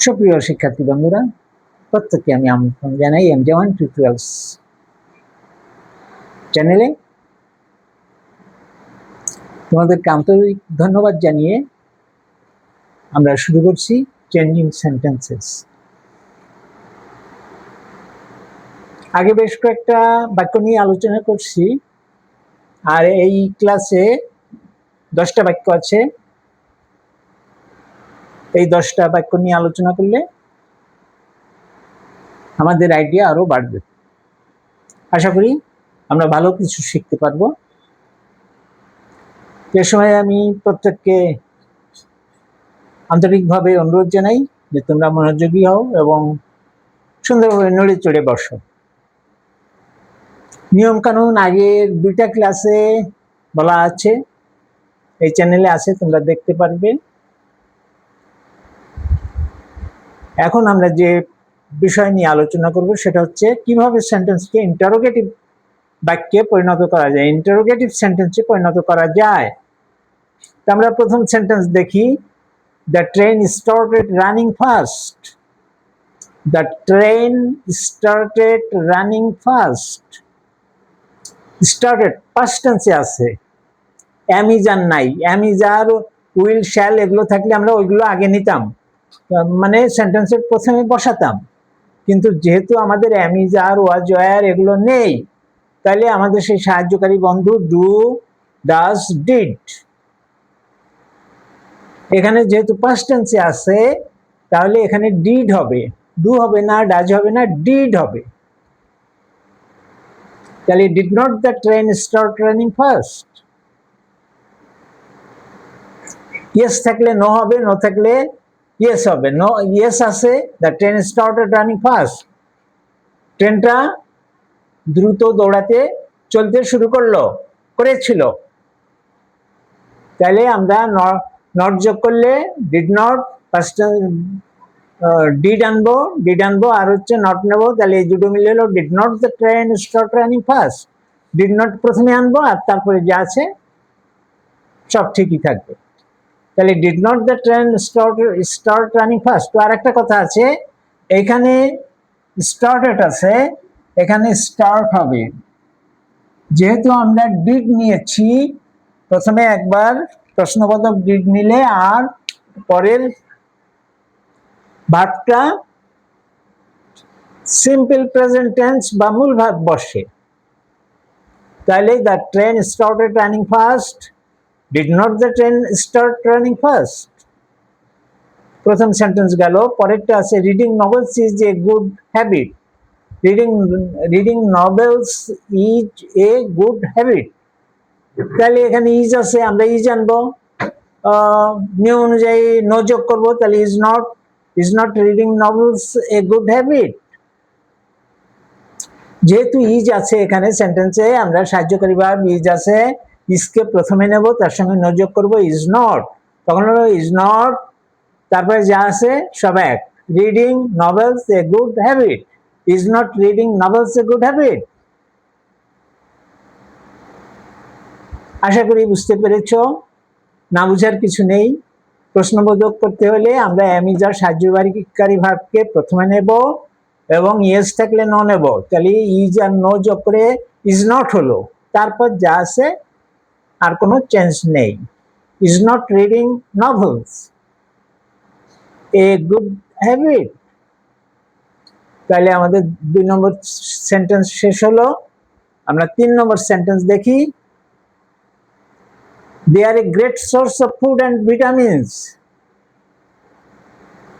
সুপ্রিয় শিক্ষার্থী বন্ধুরা, প্রত্যেককে আমি আমন্ত্রণ জানাই এমজে1 টিউটোরিয়ালস চ্যানেলে। তোমাদেরকে আন্তরিক ধন্যবাদ জানিয়ে আমরা শুরু করছি চেঞ্জিং সেন্টেন্সেস। আগে বেশ কয়েকটা বাক্য নিয়ে আলোচনা করছি, আর এই ক্লাসে 10টা বাক্য আছে। এই 10টা বাক্য নিয়ে আলোচনা করলে আমাদের আইডিয়া আরো বাড়বে। আশা করি আমরা ভালো কিছু শিখতে পারবো। এ সময় আমি প্রত্যেককে আন্তরিকভাবে অনুরোধ জানাই যে তোমরা মনোযোগী হও এবং সুন্দরভাবে নড়ে চড়ে বসো। নিয়ম কানুন আগের 2টা ক্লাসে বলা আছে, এই চ্যানেলে আছে, তোমরা দেখতে পারবে। এখন আমরা যে বিষয় নিয়ে আলোচনা করব সেটা হচ্ছে কিভাবে সেন্টেন্সকে ইন্টারোগেটিভ বাক্যে পরিণত করা যায়, ইন্টারোগেটিভ সেন্টেন্সে পরিণত করা যায়। আমরা প্রথম সেন্টেন্স দেখি, the train started running fast. The train started running fast. Started past টেন্সে আছে, অ্যামিজার নাই। অ্যামিজার, উইল, শ্যাল এগুলো থাকলে আমরা ওইগুলো আগে নিতাম, মানে সেন্টেন্সের প্রথমে বসাতাম। কিন্তু যেহেতু আমাদের অ্যামিজার, ওয়াজ, ওয়্যার এগুলো নেই, তাহলে আমাদের সেই সাহায্যকারী বন্ধু ডু, ডাজ, ডিড। এখানে যেহেতু পাস্ট টেন্সে আছে, তাহলে এখানে ডিড হবে, ডু হবে না, ডাজ হবে না, ডিড হবে। তাহলে did not the train start running fast. Yes থাকলে নো হবে, নো থাকলে ইয়েস হবে। নো, ইয়েস আছে, the train started running fast. ট্রেনটা দ্রুত দৌড়াতে, চলতে শুরু করেছিল। তাহলে আমরা নট যোগ করলে ডিড নট, ফার্স্ট ডিড আনবো আর হচ্ছে নট নেবো, তাহলে এই দুটো মিলে হলো did not the train start running fast. Did not প্রথমে আনবো আর তারপরে যা আছে সব ঠিকই থাকবে। তাহলে did not the train start running fast. তো আর একটা কথা আছে, এখানে স্টার্টেড আছে, এখানে স্টার্ট হবে। যেহেতু আমরা ডিড নিয়েছি, প্রথমে একবার প্রশ্নবোধক ডিড নিলে আর পরের ভার্বটা সিম্পল প্রেজেন্ট টেন্স বা মূল ভার্ব বসে। তাহলে the train started running fast, did not the train start running fast. প্রথম সেন্টেন্স গেল। পরেরটা আছে, reading novels is a good habit. Reading novels is a good habit. তাহলে এখানে ইজ আছে, আমরা ইজ আনবো, নিয়ম অনুযায়ী নো যোগ করবো, তাহলে is not reading novels a good habit. যেহেতু ইজ আছে এখানে সেন্টেন্সে, আমরা সাহায্যকারী ভার্ব ইজ আছে, ইজকে প্রথমে নেব, তার সঙ্গে নো যোগ করবো, ইজ নট। তখন হলো ইজ নট, তারপরে যা আছে সব এক। Reading novels a good habit, is not reading novels a good habit. আশা করি বুঝতে পেরেছ, না বুঝার কিছু নেই। প্রশ্নবোধক করতে হলে আমরা অ্যামিজার সাহায্যকারী ভার্বকে প্রথমে নেব এবং ইয়েস থাকলে নো নেব। তাহলে ইজ আর নো যোগ করে ইজ নট হলো, তারপর যা আছে আর কোনো চেঞ্জ নেই। Is not reading novels a good habit. তাহলে আমাদের 2 নম্বর সেন্টেন্স শেষ হলো। আমরা 3 নম্বর সেন্টেন্স দেখি। They are a great source of food and vitamins.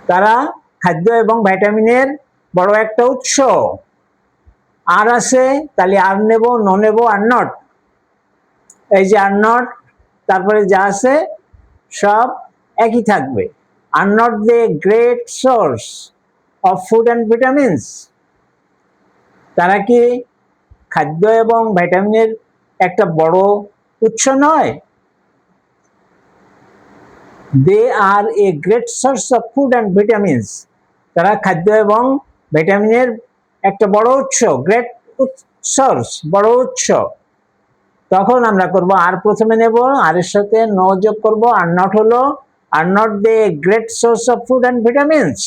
তারা খাদ্য এবং ভিটামিনের বড় একটা উৎস। আর আছে, তাহলে আর নেব, নো নেব, আর নট। এই যে আর নট, তারপরে যা আছে সব একই থাকবে। Are not the great source of food and vitamins. তারা কি খাদ্য এবং ভিটামিনের একটা বড় উৎস নয়? They are a great source of food and vitamins. তারা খাদ্য এবং ভিটামিনের একটা বড় উৎস, গ্রেট সোর্স, বড় উৎস। তখন আমরা করব আর প্রথমে নেব, আর এর সাথে নো যোগ করব, আর নট হলো are not the great source of food and vitamins.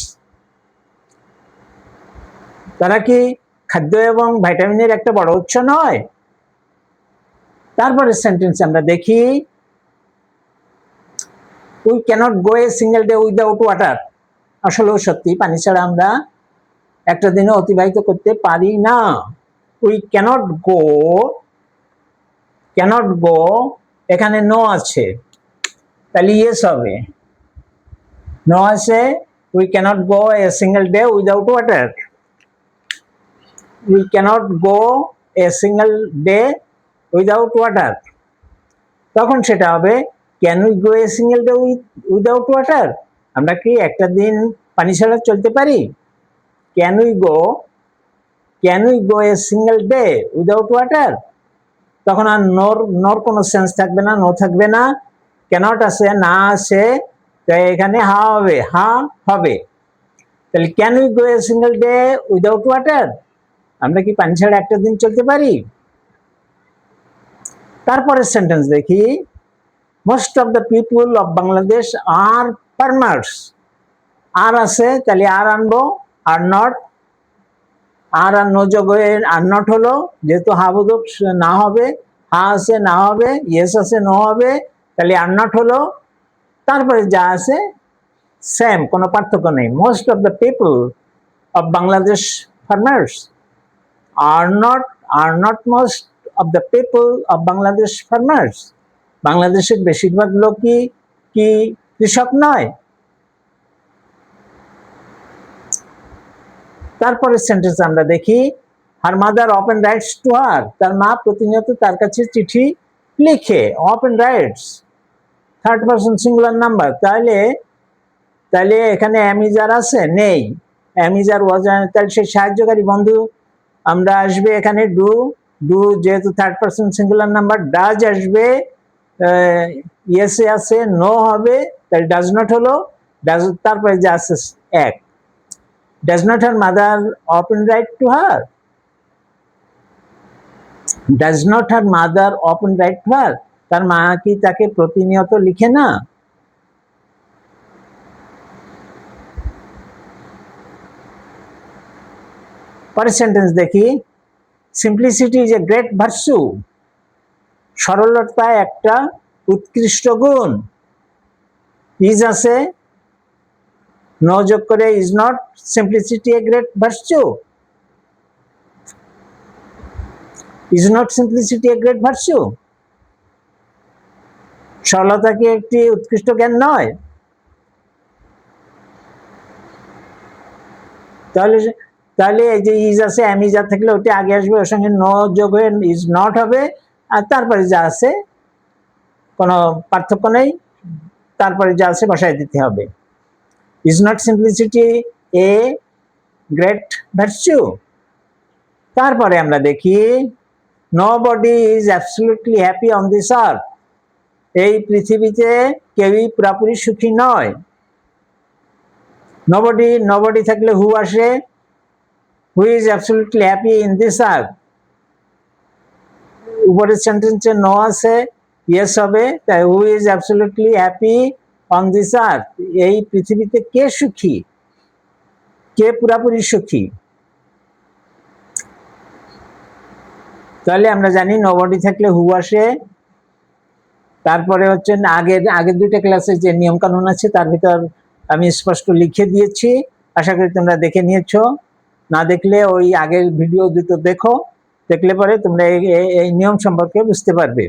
তারা কি খাদ্য এবং ভাইটামিনের একটা বড় উৎস নয়? তারপরে সেন্টেন্স আমরা দেখি, we can't go a single day without water. আসলেও সত্যি, পানি ছাড়া আমরা একটা দিনও অতিবাহিত করতে পারি না। We can't go, can't go, এখানে নো আছে, তাহলে ইয়েস হবে। নো আছে, we can't go a single day without water. We can't go a single day without water. তখন সেটা হবে can we go a single day without water. আমরা কি একটা দিন পানি ছাড়া চলতে পারি? Can we go a single day without water. তখন আর নোর কোনো সেন্স থাকবে না, নো থাকবে না, ক্যানট আছে, না আছে, তাই এখানে হা হবে, হা হবে। তাহলে can we go a single day without water, আমরা কি পানি ছাড়া একটা দিন চলতে পারি? তারপরের সেন্টেন্স দেখি, most of the people of Bangladesh are farmers. Are আছে, তাহলে আর আনবো, আর নট, আর নো যোগ হয়ে আর নট হলো, যেহেতু হা বোধক না হবে, হা আছে না হবে, ইয়েস আছে নো হবে, তাহলে আর নট হলো। তারপরে যা আছে সেম, কোনো পার্থক্য নেই। Most of the people of Bangladesh farmers are not most of the people of Bangladesh farmers. বাংলাদেশের বেশিরভাগ লোকই কি কৃষক নয়? তারপরে সেন্টেন্স আমরা দেখি, her mother often rights to her, তার মা প্রতিনিয়ত তার কাছে চিঠি লিখে। Often rights, third person singular number, তাহলে এখানে অ্যামিজার আছে নেই, অ্যামিজার ওয়াজ, তাহলে সেই সাহায্যকারী বন্ধু আমরা আসবে এখানে ডু, যেহেতু third person singular number, does আসবে, ইয়েসে আছে নো হবে, তাহলে ডাজ নট হলো, ডাজ, তারপরে যা আছে এক। Does not her mother often write to her? Does not her mother often write to her? তার মা কি তাকে প্রতিনিয়ত লিখে না? পরের সেন্টেন্স দেখি, simplicity is a great virtue. সরলতা একটা উৎকৃষ্ট গুণ। ইজ আছে, নো যোগ করে is not, simplicity a great virtue. Is not simplicity a great virtue. সরলতা কি একটি উৎকৃষ্ট জ্ঞান নয়? তাহলে এই যে ইজ আছে, অ্যামিজার থাকলে ওটি আগে আসবে, ওর সঙ্গে নো যোগ হয়ে ইজ নট হবে, আর তারপরে যা আছে কোনো পার্থক্য নেই, তারপরে যা আছে বসায় দিতে হবে। Is not simplicity a great virtue. তারপরে আমরা দেখি, nobody is absolutely happy on this আর্থ। এই পৃথিবীতে কেউই পুরোপুরি সুখী নয়। নোবডি থাকলে হু আসে, who is absolutely happy in this আর্থ। উপরের সেন্টেন্সে নো আছে, ইয়েস হবে, তাই who is absolutely happy on this আর্থ। এই পৃথিবীতে কে সুখী, কে পুরাপুরি সুখী? তাহলে আমরা জানি নোবডি থাকলে হু আসে, তারপরে হচ্ছে আগের দুইটা ক্লাসে যে নিয়ম কানুন আছে তার ভিতর আমি স্পষ্ট লিখে দিয়েছি, আশা করি তোমরা দেখে নিয়েছো। না দেখলে ওই আগের ভিডিও দুটো দেখো, দেখলে পরে তোমরা এই নিয়ম সম্পর্কে বুঝতে পারবে।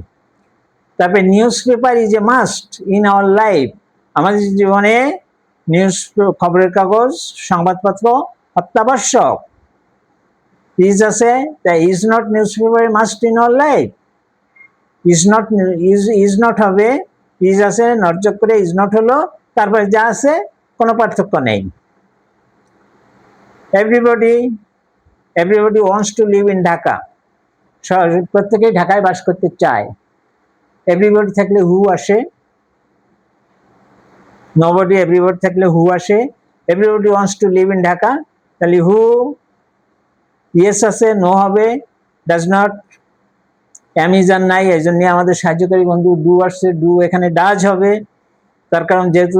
তারপরে news paper is a must in our life. আমাদের জীবনে খবরের কাগজ, সংবাদপত্র অত্যাবশ্যক। ইজ আছে, তাই is not news paper must in our life. Is not হবে, ইজ আছে, নট যোগ করে ইজ নট হলো, তারপরে যা আছে কোনো পার্থক্য নেই। Everybody wants to live in Dhaka. প্রত্যেকেই ঢাকায় বাস করতে চায়। এভরিবডি থাকলে হু আসে, নোবডি এভরিবডি থাকলে হু আসে। Everybody wants to live in Dhaka, তাহলে হু ইয়েস আছে, নো হবে, ডাজ নট, অ্যামিজার নাই, এই জন্য আমাদের সাহায্যকারী বন্ধু ডু আসছে, ডু এখানে ডাজ হবে, তার কারণ যেহেতু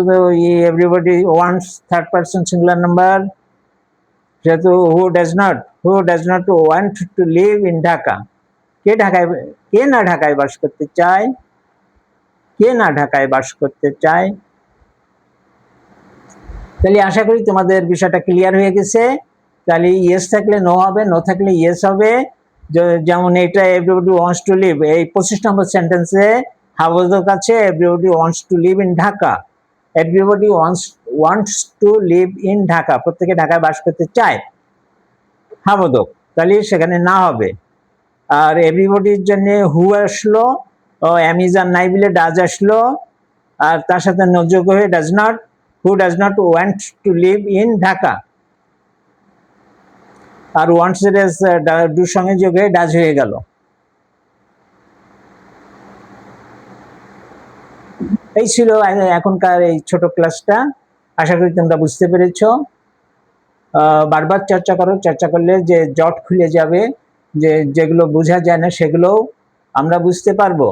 everybody wants third person singular number, যেহেতু who does not want to live in Dhaka, কে না ঢাকায় বাস করতে চায়, কে না ঢাকায় বাস করতে চায়। তাহলে আশা করি তোমাদের বিষয়টা ক্লিয়ার হয়ে গেছে। তাহলে ইয়েস থাকলে নো হবে, নো থাকলে ইয়েস হবে। যেমন এটা এভরিবডি ওয়ান্টস টু লিভ, এই 25 নম্বর সেন্টেন্সে হাবোধক আছে everybody wants to live in Dhaka. Everybody wants to live in Dhaka, প্রত্যেকে ঢাকায় বাস করতে চায়, হাবোধক, তাহলে সেখানে না হবে। আর এভরিবডির জন্য হু আসলো, অ্যামিজান নাই বলে ডাজ আসলো, আর তার সাথে যোগ হয়ে does not, who does not want to live in Dhaka. আর ওয়ান্টস এর ডুর সঙ্গে যোগ হয়ে ডাজ হয়ে গেল। এই ছিল এখনকার এই ছোট ক্লাসটা। আশা করি তোমরা বুঝতে পেরেছো। বারবার চর্চা করো, চর্চা করলে যে জট খুলে যাবে, যে যেগুলো বোঝা যায় না সেগুলোও আমরা বুঝতে পারবো।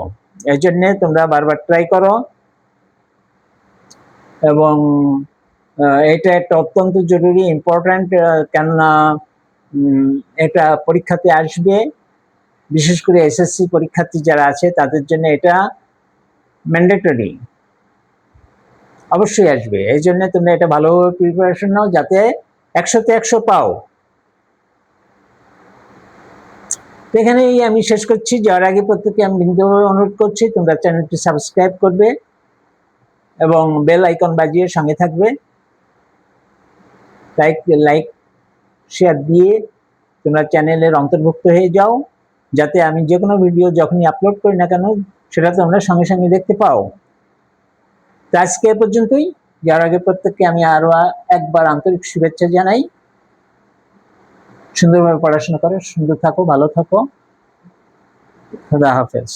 এই জন্যে তোমরা বারবার ট্রাই করো। এবং এটা একটা অত্যন্ত জরুরি, ইম্পর্ট্যান্ট, কেননা এটা পরীক্ষাতে আসবে, বিশেষ করে এসএসসি পরীক্ষার্থী যারা আছে তাদের জন্য এটা ম্যান্ডেটরি, অবশ্যই আসবে। এই জন্য তোমরা এটা ভালোভাবে প্রিপারেশন নাও, যাতে 100-তে 100 পাও। এখানেই আমি শেষ করছি। যাওয়ার আগে প্রত্যেককে আমি বিনীতভাবে অনুরোধ করছি তোমরা চ্যানেলটি সাবস্ক্রাইব করবে এবং বেল আইকন বাজিয়ে সঙ্গে থাকবে। লাইক শেয়ার দিয়ে তোমরা চ্যানেলের অন্তর্ভুক্ত হয়ে যাও, যাতে আমি যে কোনো ভিডিও যখনই আপলোড করি না কেন সেটা তোমরা সঙ্গে সঙ্গে দেখতে পাও। তো আজকে এ পর্যন্তই। যাওয়ার আগে প্রত্যেককে আমি আরো একবার আন্তরিক শুভেচ্ছা জানাই। সুন্দরভাবে পড়াশোনা করো, সুন্দর থাকো, ভালো থাকো। খুদা হাফেজ।